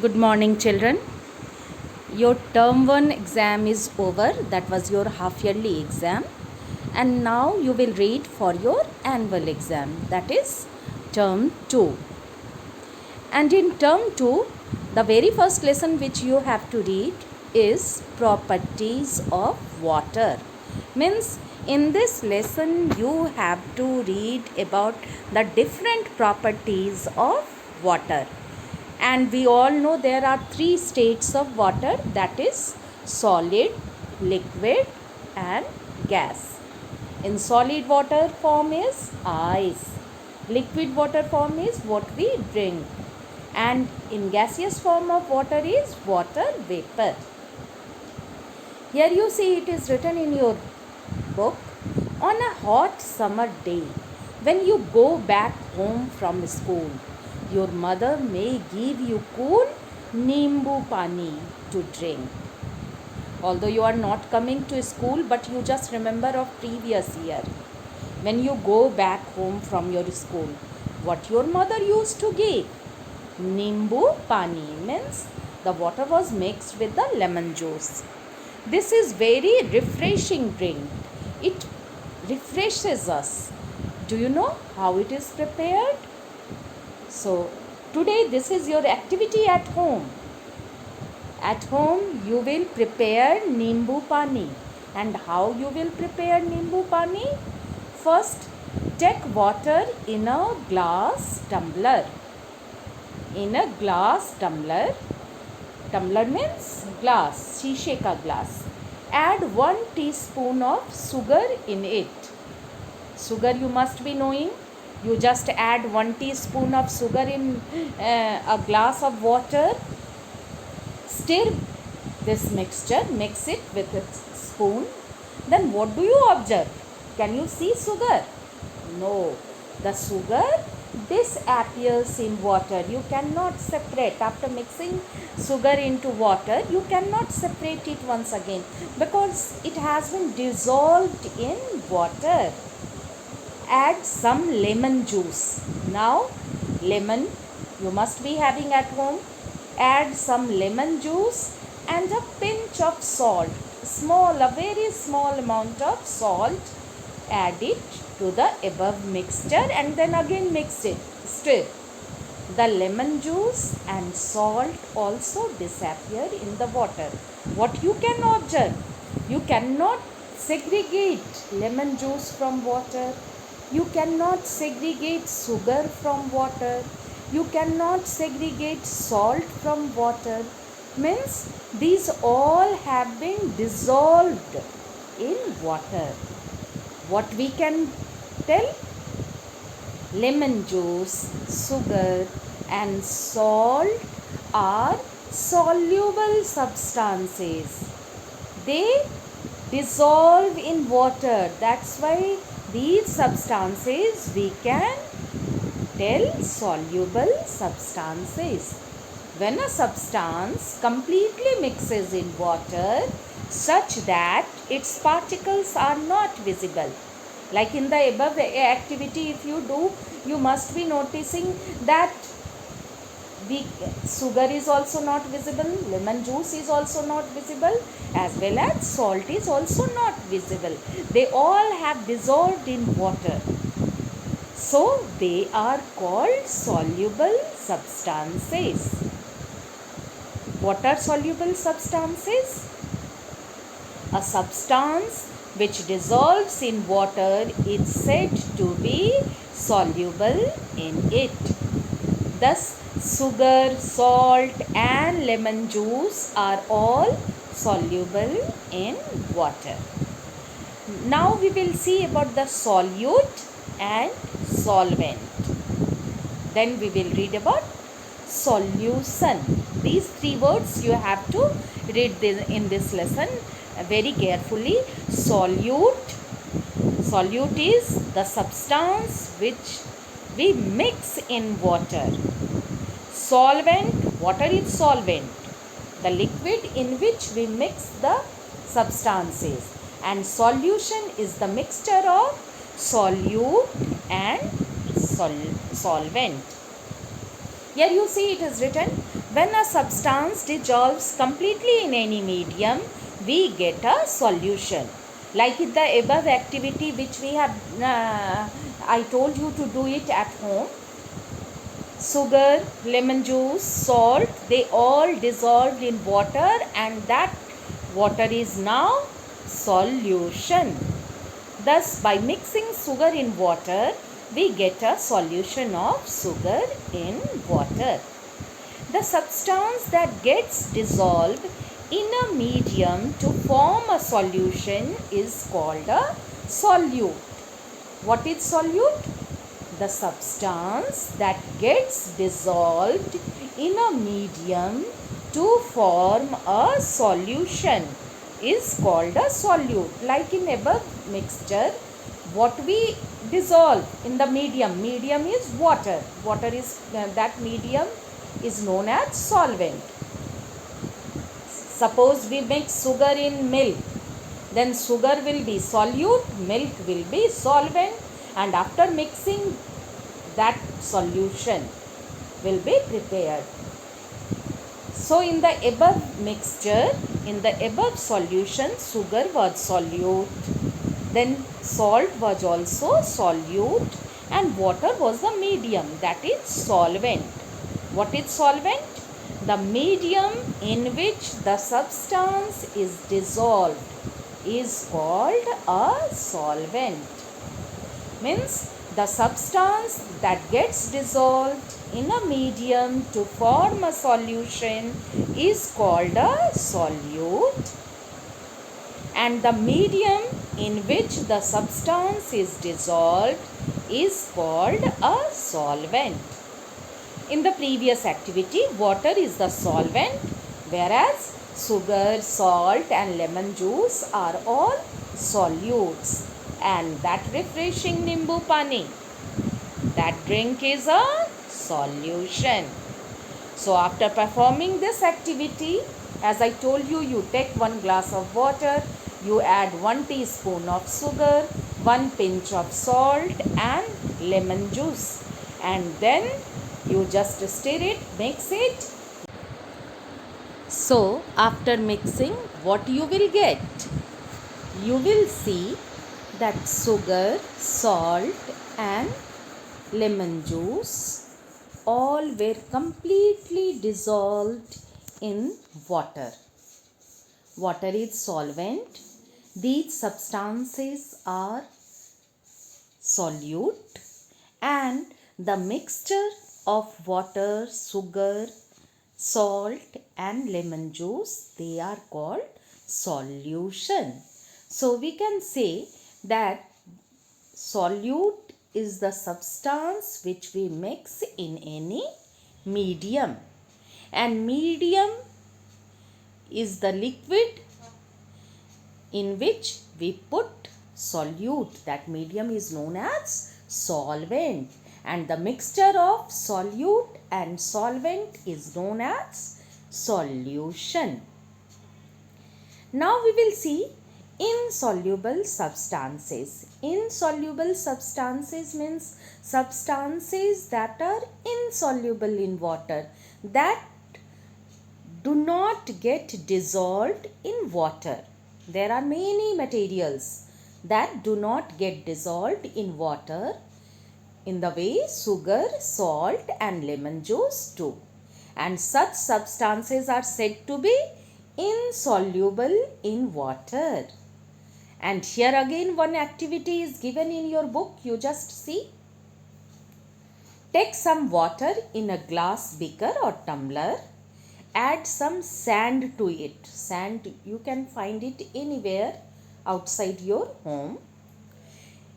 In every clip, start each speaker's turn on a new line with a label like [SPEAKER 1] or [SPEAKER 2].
[SPEAKER 1] Good morning, children. Your term 1 exam is over. That was your half yearly exam. And now you will read for your annual exam. That is term 2. And in term 2, the very first lesson which you have to read is properties of water. Means in this lesson you have to read about the different properties of water. And we all know there are three states of water, that is solid, liquid and gas. In solid water form is ice. Liquid water form is what we drink. And in gaseous form of water is water vapor. Here you see it is written in your book, on a hot summer day when you go back home from school, your mother may give you cool Nimbu Pani to drink. Although you are not coming to school, but you just remember of previous year. When you go back home from your school, what your mother used to give? Nimbu Pani means the water was mixed with the lemon juice. This is very refreshing drink. It refreshes us. Do you know how it is prepared? So today this is your activity at home. At home you will prepare Nimbu Pani. And how you will prepare Nimbu Pani? First, take water in a glass tumbler. In a glass tumbler. Tumbler means glass, शीशे का glass. Add 1 teaspoon of sugar in it. Sugar you must be knowing. You just add 1 teaspoon of sugar in a glass of water. Stir this mixture, mix it with a spoon. Then what do you observe? Can you see sugar? No. The sugar disappears in water. You cannot separate. After mixing sugar into water, you cannot separate it once again because it has been dissolved in water. Add some lemon juice. Now lemon you must be having at home. Add some lemon juice and a pinch of salt. A very small amount of salt. Add it to the above mixture and then again mix it. Stir. The lemon juice and salt also disappear in the water. What you can observe? You cannot segregate lemon juice from water. You cannot segregate sugar from water. You cannot segregate salt from water. Means these all have been dissolved in water. What we can tell? Lemon juice, sugar and salt are soluble substances. They dissolve in water. That's why these substances we can tell soluble substances. When a substance completely mixes in water such that its particles are not visible, like in the above activity if you do, you must be noticing that the sugar is also not visible, lemon juice is also not visible, as well as salt is also not visible. They all have dissolved in water. So they are called soluble substances. What are soluble substances? A substance which dissolves in water is said to be soluble in it. Thus, sugar, salt and lemon juice are all soluble in water. Now we will see about the solute and solvent. Then we will read about solution. These three words you have to read in this lesson very carefully. Solute. Solute is the substance which we mix in water. Solvent. Water is solvent, the liquid in which we mix the substances. And solution is the mixture of solute and solvent. Here you see it is written, when a substance dissolves completely in any medium, we get a solution. Like in the above activity which we have, I told you to do it at home. Sugar, lemon juice, salt, they all dissolved in water, and that water is now solution. Thus, by mixing sugar in water, we get a solution of sugar in water. The substance that gets dissolved in a medium to form a solution is called a solute. What is solute? The substance that gets dissolved in a medium to form a solution is called a solute. Like in above mixture, what we dissolve in the medium is water. Water is that medium is known as solvent. Suppose we mix sugar in milk, then sugar will be solute, milk will be solvent, and after mixing, that solution will be prepared. So in the above mixture, in the above solution, sugar was solute, then salt was also solute, and water was the medium, that is solvent. What is solvent? The medium in which the substance is dissolved is called a solvent. Means the substance that gets dissolved in a medium to form a solution is called a solute, and the medium in which the substance is dissolved is called a solvent. In the previous activity, water is the solvent, whereas sugar, salt and lemon juice are all solutes. And that refreshing Nimbu Pani, that drink is a solution. So after performing this activity, as I told you, you take 1 glass of water, you add 1 teaspoon of sugar, 1 pinch of salt and lemon juice, and then you just stir it, mix it. So after mixing, what you will get? You will see that sugar, salt and lemon juice all were completely dissolved in water. Water is solvent. These substances are solute, and the mixture of water, sugar, salt and lemon juice, they are called solution. So we can say that solute is the substance which we mix in any medium, and medium is the liquid in which we put solute. That medium is known as solvent, and the mixture of solute and solvent is known as solution. Now we will see insoluble substances. Insoluble substances means substances that are insoluble in water, that do not get dissolved in water. There are many materials that do not get dissolved in water in the way sugar, salt and lemon juice do. And such substances are said to be insoluble in water. And here again one activity is given in your book. You just see. Take some water in a glass beaker or tumbler. Add some sand to it. Sand, you can find it anywhere outside your home.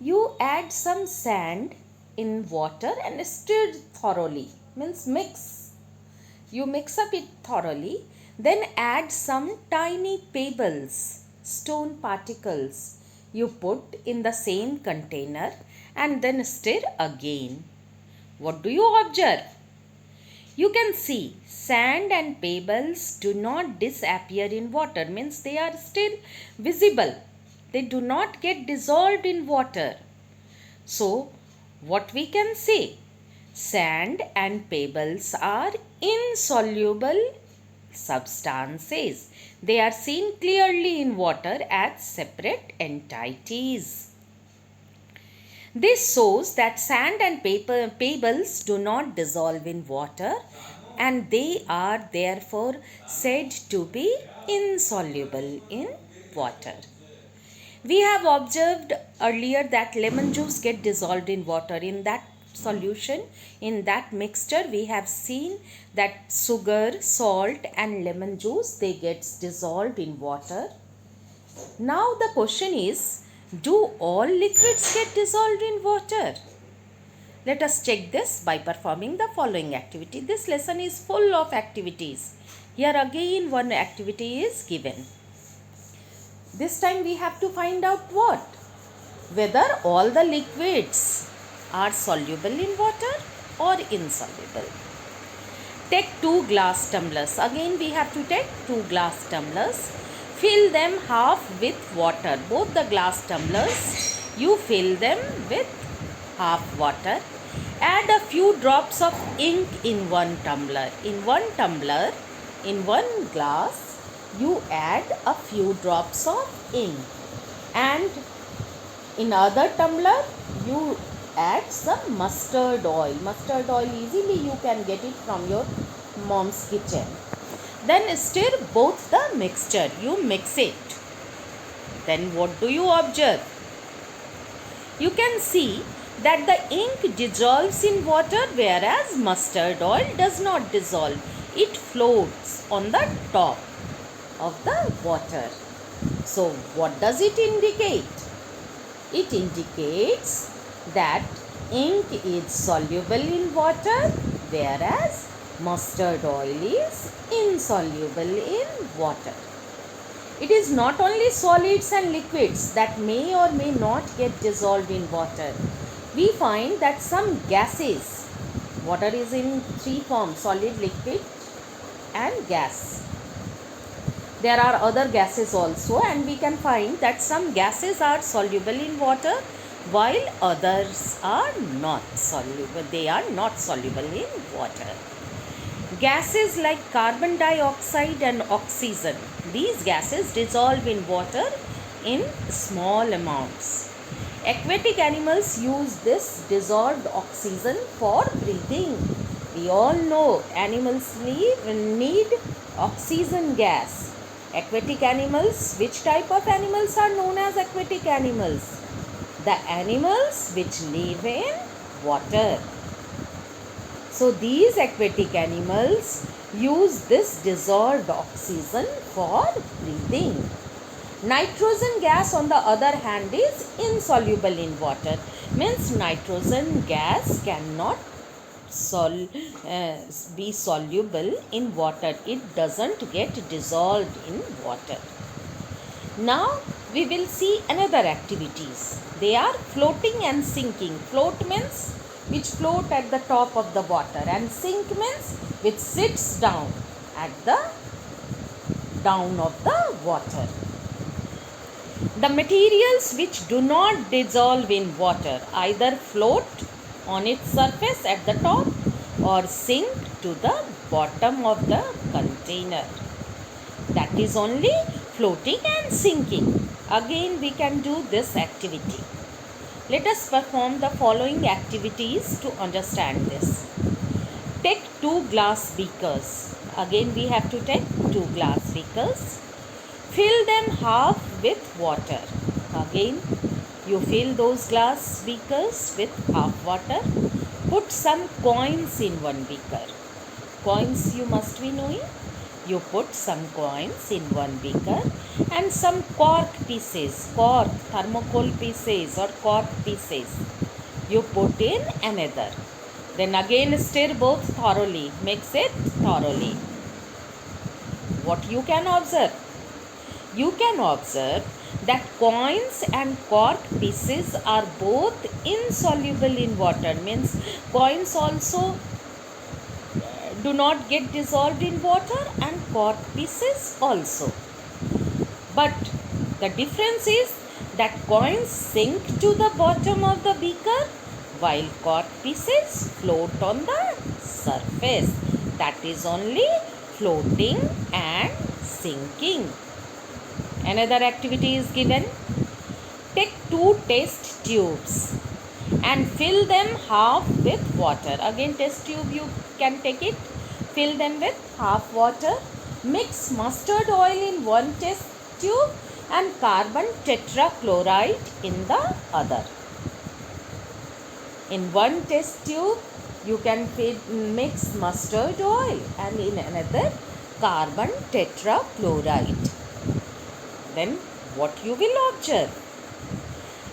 [SPEAKER 1] You add some sand in water and stir thoroughly. Means mix. You mix up it thoroughly. Then add some tiny pebbles, stone particles, you put in the same container and then stir again. What do you observe? You can see sand and pebbles do not disappear in water, means they are still visible. They do not get dissolved in water. So, what we can say? Sand and pebbles are insoluble substances. They are seen clearly in water as separate entities. This shows that sand and pebbles do not dissolve in water and they are therefore said to be insoluble in water. We have observed earlier that lemon juice get dissolved in water. In that solution, in that mixture, we have seen that sugar, salt and lemon juice, they gets dissolved in water. Now the question is, do all liquids get dissolved in water? Let us check this by performing the following activity. This lesson is full of activities. Here again one activity is given. This time we have to find out what? Whether all the liquids are soluble in water or insoluble. Take 2 glass tumblers. Again we have to take 2 glass tumblers. Fill them half with water. Both the glass tumblers, you fill them with half water. Add a few drops of ink in one tumbler. In one tumbler, in one glass, you add a few drops of ink. And in other tumbler, you add some mustard oil. Mustard oil easily you can get it from your mom's kitchen. Then stir both the mixture. You mix it. Then what do you observe? You can see that the ink dissolves in water whereas mustard oil does not dissolve. It floats on the top of the water. So what does it indicate? It indicates that ink is soluble in water whereas mustard oil is insoluble in water. It is not only solids and liquids that may or may not get dissolved in water. We find that some gases, water is in 3 forms, solid, liquid and gas. There are other gases also, and we can find that some gases are soluble in water while others are not soluble. They are not soluble in water. Gases like carbon dioxide and oxygen, these gases dissolve in water in small amounts. Aquatic animals use this dissolved oxygen for breathing. We all know animals need oxygen gas. Aquatic animals, which type of animals are known as aquatic animals? The animals which live in water. So these aquatic animals use this dissolved oxygen for breathing. Nitrogen gas on the other hand is insoluble in water. Means nitrogen gas cannot be soluble in water. It doesn't get dissolved in water. Now we will see another activities. They are floating and sinking. Float means which float at the top of the water, and sink means which sits down at the down of the water. The materials which do not dissolve in water either float on its surface at the top or sink to the bottom of the container. That is only floating and sinking. Again we can do this activity. Let us perform the following activities to understand this. Take 2 glass beakers. Again we have to take 2 glass beakers. Fill them half with water. Again you fill those glass beakers with half water. Put some coins in one beaker. Coins you must be knowing. You put some coins in one beaker and some cork pieces, cork, thermocol pieces or cork pieces, you put in another. Then again stir both thoroughly, mix it thoroughly. What you can observe? You can observe that coins and cork pieces are both insoluble in water. Means coins also do not get dissolved in water and cork pieces also. But the difference is that coins sink to the bottom of the beaker while cork pieces float on the surface. That is only floating and sinking. Another activity is given. Take 2 test tubes and fill them half with water. Again, test tube you can take it. Fill them with half water. Mix mustard oil in one test tube and carbon tetrachloride in the other. In one test tube, you can mix mustard oil and in another carbon tetrachloride. Then what you will observe?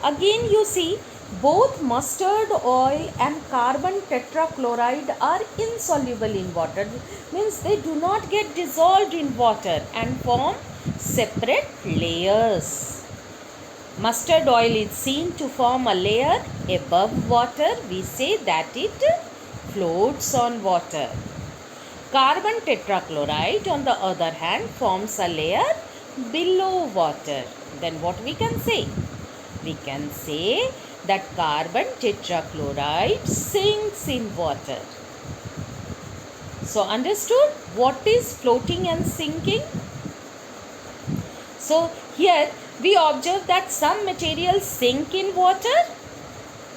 [SPEAKER 1] Again you see both mustard oil and carbon tetrachloride are insoluble in water. Means they do not get dissolved in water and form separate layers. Mustard oil is seen to form a layer above water. We say that it floats on water. Carbon tetrachloride on the other hand forms a layer below water. Then what we can say? We can say that carbon tetrachloride sinks in water. So understood what is floating and sinking? So here we observe that some materials sink in water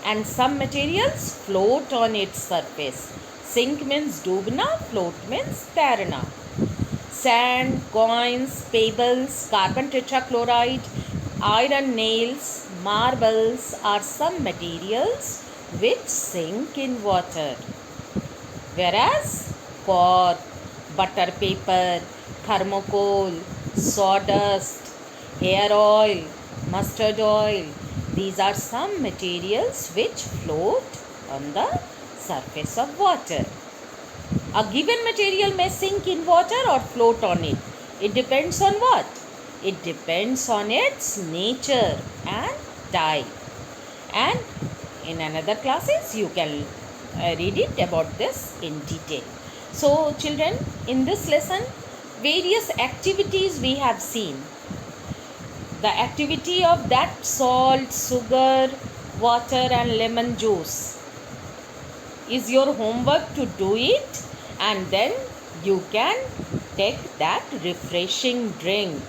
[SPEAKER 1] and some materials float on its surface. Sink means dubna, float means tairna. Sand, coins, pebbles, carbon tetrachloride, iron nails, marbles are some materials which sink in water. Whereas cork, butter paper, thermocol, sawdust, hair oil, mustard oil, these are some materials which float on the surface of water. A given material may sink in water or float on it. It depends on what? It depends on its nature and type. And in another classes you can read it about this in detail. So children, in this lesson various activities we have seen. The activity of that salt, sugar, water and lemon juice is your homework to do it, and then you can take that refreshing drink.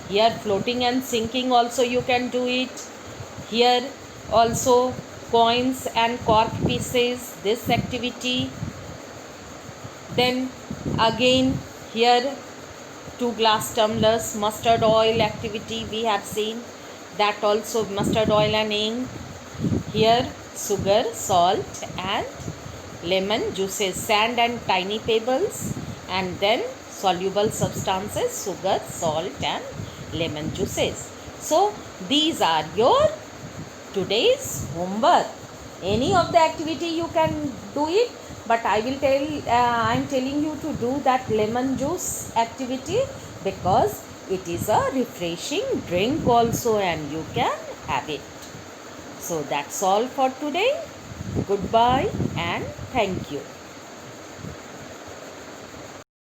[SPEAKER 1] Here floating and sinking also you can do it. Here also coins and cork pieces, this activity. Then again here 2 glass tumblers, mustard oil activity we have seen, that also mustard oil and ink. Here sugar, salt and lemon juices, sand and tiny pebbles, and then soluble substances, sugar, salt and lemon juices. So these are your today's homework. Any of the activity you can do it, but I am telling you to do that lemon juice activity because it is a refreshing drink also and you can have it. So that's all for today. Goodbye and thank you.